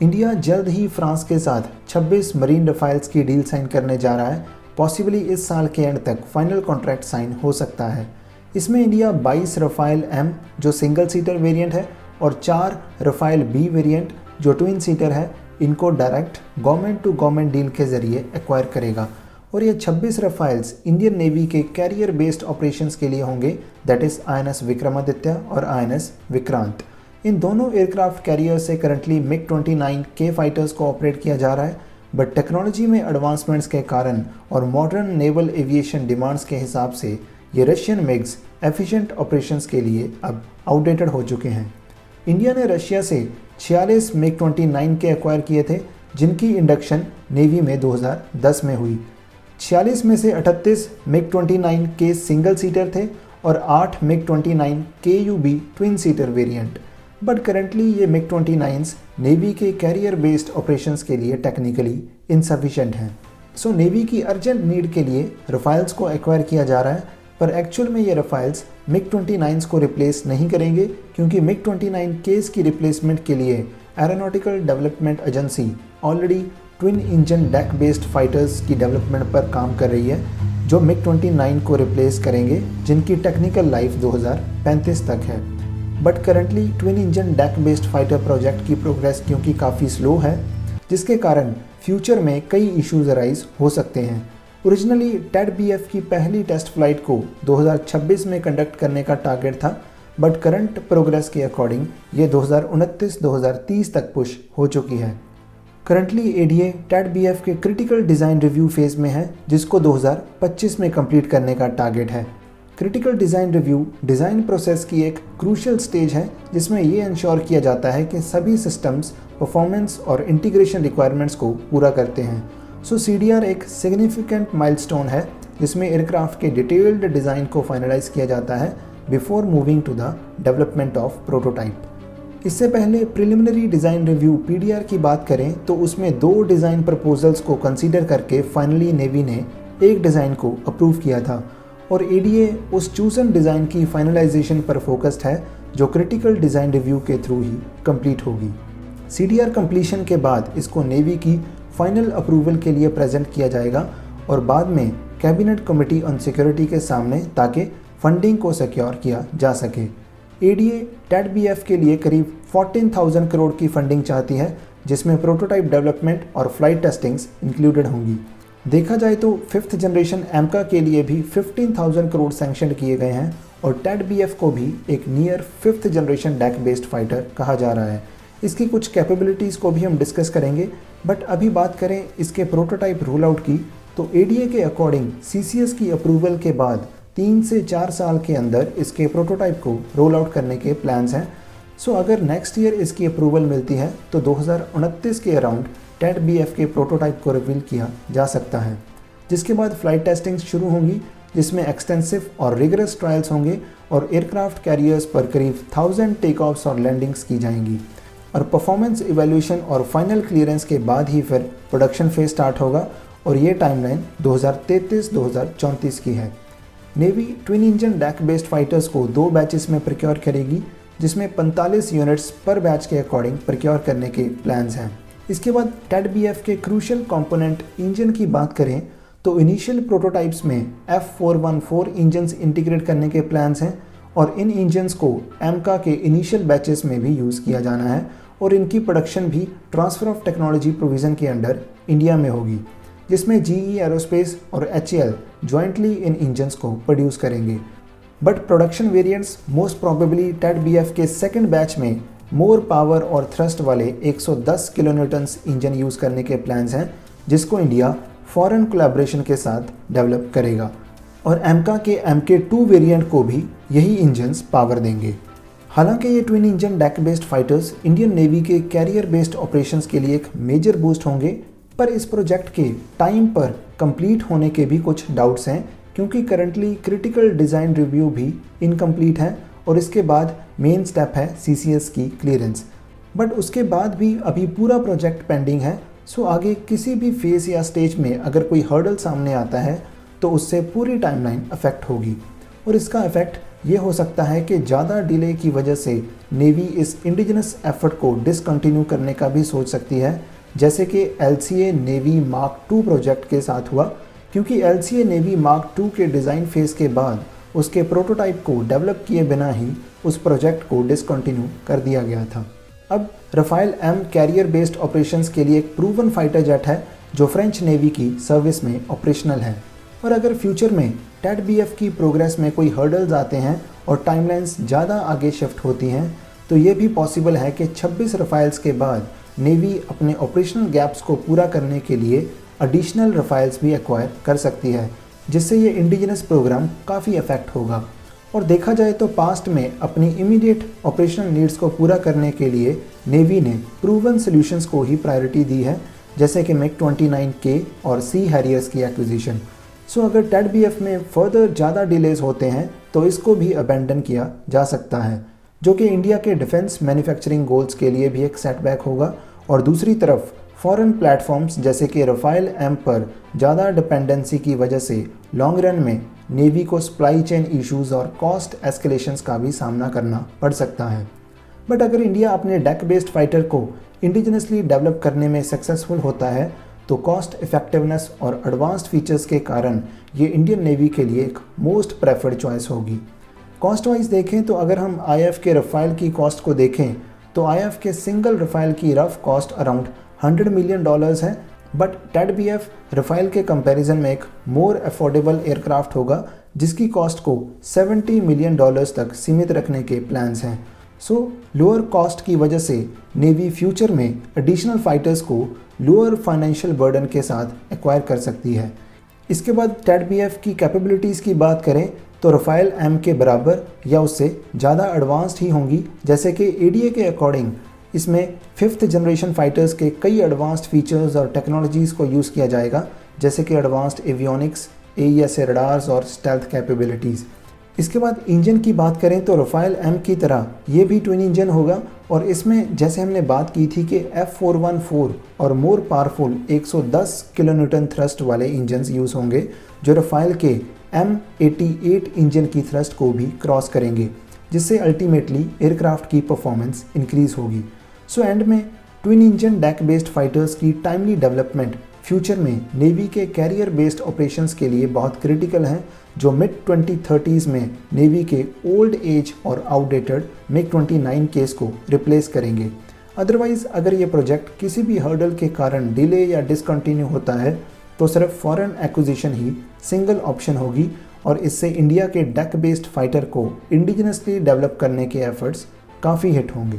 India जल्द ही France के साथ 26 मरीन रफाइल्स की डील साइन करने जा रहा है। पॉसिबली इस साल के एंड तक फाइनल कॉन्ट्रैक्ट साइन हो सकता है। इसमें इंडिया 22 रफाइल एम जो सिंगल सीटर वेरिएंट है और 4 रफाइल बी वेरिएंट जो ट्विन सीटर है, इनको direct government to government deal के जरिए एक्वायर करेगा। और ये 26 रफाइल्स इंडियन नेवी के कैरियर बेस्ड ऑपरेशंस के लिए होंगे, दैट इज INS विक्रमादित्य और INS विक्रांत। इन दोनों एयरक्राफ्ट कैरियर से करंटली MiG-29 के फाइटर्स को ऑपरेट किया जा रहा है, बट टेक्नोलॉजी में एडवांसमेंट्स के कारण और मॉडर्न नेवल एविएशन डिमांड्स के हिसाब से ये रशियन मिग्स एफिशिएंट ऑपरेशंस के लिए अब आउटडेटेड हो चुके हैं। इंडिया ने रशिया से 46 MiG-29 के एक्वायर किए थे, जिनकी इंडक्शन नेवी में 2010 में हुई। 46 में से 38 MiG-29 के सिंगल सीटर थे और 8 MiG-29 KUB twin seater variant. But currently ये MiG-29s नेवी के कैरियर बेस्ड ऑपरेशंस के लिए टेक्निकली इनसफिशिएंट हैं। सो नेवी की अर्जेंट नीड के लिए रफाइल्स को एक्वायर किया जा रहा है, पर एक्चुअल में ये रफाइल्स MiG-29s को रिप्लेस नहीं करेंगे, क्योंकि MiG-29 केस की रिप्लेसमेंट के लिए aeronautical development agency already twin engine deck based fighters की डेवलपमेंट पर काम कर रही है, जो MiG-29 को रिप्लेस करेंगे, जिनकी टेक्निकल लाइफ 2035 तक है। But currently twin engine deck based fighter project की प्रोग्रेस क्योंकि काफ़ी स्लो है, जिसके कारण फ्यूचर में कई इश्यूज अराइज हो सकते हैं। ओरिजिनली TED-BF की पहली टेस्ट फ्लाइट को 2026 में कंडक्ट करने का टारगेट था, बट करंट प्रोग्रेस के अकॉर्डिंग ये 2029-2030 तक पुश हो चुकी है। करंटली ADA TED-BF के क्रिटिकल डिज़ाइन रिव्यू फेज़ में है, जिसको 2025 में कंप्लीट करने का टारगेट है। Critical design review design process की एक क्रूशियल स्टेज है, जिसमें ये इंश्योर किया जाता है कि सभी सिस्टम्स परफॉर्मेंस और इंटीग्रेशन रिक्वायरमेंट्स को पूरा करते हैं। सो CDR एक सिग्निफिकेंट माइलस्टोन है, जिसमें एयरक्राफ्ट के डिटेल्ड डिज़ाइन को फाइनलाइज किया जाता है before moving to the development of prototype. इससे पहले प्रिलिमिनरी डिज़ाइन रिव्यू PDR की बात करें तो उसमें 2 डिज़ाइन प्रपोजल्स को कंसीडर करके फाइनली नेवी ने एक डिज़ाइन को अप्रूव किया था, और ADA उस चूजन डिज़ाइन की फाइनलाइजेशन पर फोकस्ड है, जो क्रिटिकल डिज़ाइन रिव्यू के थ्रू ही कंप्लीट होगी। CDR कंप्लीशन के बाद इसको नेवी की फाइनल अप्रूवल के लिए प्रेजेंट किया जाएगा और बाद में कैबिनेट कमेटी ऑन सिक्योरिटी के सामने, ताकि फंडिंग को सिक्योर किया जा सके। ADA TED-BF के लिए करीब 14,000 करोड़ की फंडिंग चाहती है, जिसमें प्रोटोटाइप डेवलपमेंट और फ्लाइट टेस्टिंग्स इंक्लूडेड होंगी। देखा जाए तो 5th जनरेशन AMCA के लिए भी 15,000 करोड़ सैंक्शन किए गए हैं, और TED-BF को भी एक near 5th generation deck based fighter कहा जा रहा है। इसकी कुछ कैपेबिलिटीज़ को भी हम डिस्कस करेंगे, बट अभी बात करें इसके प्रोटोटाइप रोल आउट की, तो ADA के अकॉर्डिंग CCS की अप्रूवल के बाद 3 से 4 साल के अंदर इसके प्रोटोटाइप को रोल आउट करने के प्लान्स हैं। सो अगर नेक्स्ट ईयर इसकी अप्रूवल मिलती है तो 2029 के अराउंड TED-BF के प्रोटोटाइप को रिवील किया जा सकता है, जिसके बाद फ्लाइट टेस्टिंग शुरू होंगी, जिसमें एक्सटेंसिव और रिगरस ट्रायल्स होंगे और एयरक्राफ्ट कैरियर्स पर करीब 1000 टेक ऑफ्स और लैंडिंग्स की जाएंगी, और परफॉर्मेंस इवैल्यूएशन और फाइनल क्लियरेंस के बाद ही फिर प्रोडक्शन फेज स्टार्ट होगा, और ये टाइमलाइन 2033-2034 की है। Navy twin engine deck based fighters को 2 बैचेस में प्रोक्योर करेगी, जिसमें 45 यूनिट्स पर बैच के अकॉर्डिंग प्रोक्योर करने के प्लान्स हैं। इसके बाद TED-BF के क्रूशियल कंपोनेंट इंजन की बात करें तो इनिशियल प्रोटोटाइप्स में F414 इंजन्स इंटीग्रेट करने के प्लान्स हैं, और इन इंजन्स को AMCA के इनिशियल बैचेस में भी यूज़ किया जाना है, और इनकी प्रोडक्शन भी ट्रांसफ़र ऑफ टेक्नोलॉजी प्रोविज़न के अंडर इंडिया में होगी, जिसमें GE एरोस्पेस और HAL जॉइंटली इन इंजन्स को प्रोड्यूस करेंगे। But production variants most probably TED-BF के सेकंड बैच में मोर पावर और थ्रस्ट वाले 110 किलोन्यूटन्स इंजन यूज़ करने के प्लान्स हैं, जिसको इंडिया फॉरेन कोलैबोरेशन के साथ डेवलप करेगा, और AMCA के MK2 वेरिएंट को भी यही इंजन्स पावर देंगे। हालांकि ये twin engine deck based fighters Indian navy के कैरियर बेस्ड ऑपरेशंस के लिए एक मेजर बूस्ट होंगे, पर इस प्रोजेक्ट के टाइम पर कंप्लीट होने के भी कुछ डाउट्स हैं, क्योंकि करंटली क्रिटिकल डिज़ाइन रिव्यू भी इनकम्प्लीट है, और इसके बाद मेन स्टेप है CCS की क्लियरेंस। बट उसके बाद भी अभी पूरा प्रोजेक्ट पेंडिंग है, सो आगे किसी भी फेज़ या स्टेज में अगर कोई हर्डल सामने आता है तो उससे पूरी टाइमलाइन अफेक्ट होगी, और इसका इफेक्ट ये हो सकता है कि ज़्यादा डिले की वजह से नेवी इस इंडिजिनस एफर्ट को डिसकंटिन्यू करने का भी सोच सकती है, जैसे कि LCA नेवी मार्क 2 प्रोजेक्ट के साथ हुआ, क्योंकि LCA नेवी मार्क 2 के डिज़ाइन फेज़ के बाद उसके प्रोटोटाइप को डेवलप किए बिना ही उस प्रोजेक्ट को डिसकंटिन्यू कर दिया गया था। अब रफ़ाइल M कैरियर बेस्ड ऑपरेशंस के लिए एक प्रूवन फाइटर जेट है जो फ्रेंच नेवी की सर्विस में ऑपरेशनल है। और अगर फ्यूचर में TADBF की प्रोग्रेस में कोई हर्डल्स आते हैं और टाइमलाइंस ज़्यादा आगे शिफ्ट होती हैं, तो ये भी पॉसिबल है कि 26 रफ़ाइल्स के बाद नेवी अपने ऑपरेशनल गैप्स को पूरा करने के लिए एडिशनल रफ़ाइल्स भी एक्वायर कर सकती है, जिससे ये इंडिजिनस प्रोग्राम काफ़ी इफेक्ट होगा। और देखा जाए तो पास्ट में अपनी इमीडिएट ऑपरेशनल नीड्स को पूरा करने के लिए नेवी ने प्रूवन सॉल्यूशंस को ही प्रायोरिटी दी है, जैसे कि MiG-29K और सी हैरियर्स की एक्विजिशन। सो अगर TADBF में फर्दर ज़्यादा डिलेज होते हैं तो इसको भी अबेंडन किया जा सकता है, जो कि इंडिया के डिफेंस मैन्युफैक्चरिंग गोल्स के लिए भी एक सेटबैक होगा। और दूसरी तरफ फॉरेन प्लेटफॉर्म्स जैसे कि रफ़ाइल M पर ज़्यादा डिपेंडेंसी की वजह से लॉन्ग रन में नेवी को सप्लाई चेन इश्यूज़ और कॉस्ट एस्केलेशंस का भी सामना करना पड़ सकता है। बट अगर इंडिया अपने डेक बेस्ड फाइटर को इंडिजिनसली डेवलप करने में सक्सेसफुल होता है तो कॉस्ट इफेक्टिवनेस और एडवांस्ड फीचर्स के कारण ये इंडियन नेवी के लिए एक मोस्ट प्रेफर्ड चॉइस होगी। कॉस्ट वाइज देखें तो अगर हम IF के रफ़ाइल की कॉस्ट को देखें तो IF के सिंगल रफ़ाइल की रफ कॉस्ट अराउंड $100 मिलियन है, बट TADBF रफ़ाइल के कंपैरिजन में एक मोर अफोर्डेबल एयरक्राफ्ट होगा जिसकी कॉस्ट को $70 मिलियन तक सीमित रखने के प्लान्स हैं। सो लोअर कॉस्ट की वजह से नेवी फ्यूचर में एडिशनल फाइटर्स को लोअर फाइनेंशियल बर्डन के साथ एक्वायर कर सकती है। इसके बाद TADBF की कैपेबिलिटीज़ की बात करें तो रफ़ाइल M के बराबर या उससे ज़्यादा एडवांस्ड ही होंगी, जैसे कि ADA के अकॉर्डिंग इसमें 5th जनरेशन फाइटर्स के कई एडवांस्ड फीचर्स और टेक्नोलॉजीज़ को यूज़ किया जाएगा, जैसे कि एडवांस्ड एवियोनिक्स, AESA रडार्स और स्टेल्थ कैपेबिलिटीज़। इसके बाद इंजन की बात करें तो रफ़ाइल M की तरह ये भी ट्विन इंजन होगा और इसमें जैसे हमने बात की थी कि F414 और मोर पावरफुल 110 किलोन्यूटन थ्रस्ट वाले इंजन्स यूज़ होंगे जो रफ़ाइल के M88 इंजन की थ्रस्ट को भी क्रॉस करेंगे, जिससे अल्टीमेटली एयरक्राफ्ट की परफॉर्मेंस इंक्रीज़ होगी। सो एंड में twin engine deck based fighters की टाइमली डेवलपमेंट फ्यूचर में नेवी के कैरियर बेस्ड ऑपरेशंस के लिए बहुत क्रिटिकल हैं, जो मिड 2030s में नेवी के ओल्ड एज और आउटडेटेड MiG-29Ks को रिप्लेस करेंगे। अदरवाइज़ अगर ये प्रोजेक्ट किसी भी हर्डल के कारण डिले या डिसकंटिन्यू होता है तो सिर्फ फॉरेन एक्विजिशन ही सिंगल ऑप्शन होगी और इससे इंडिया के डेक बेस्ड फाइटर को इंडिजिनसली डेवलप करने के एफर्ट्स काफ़ी हिट होंगे।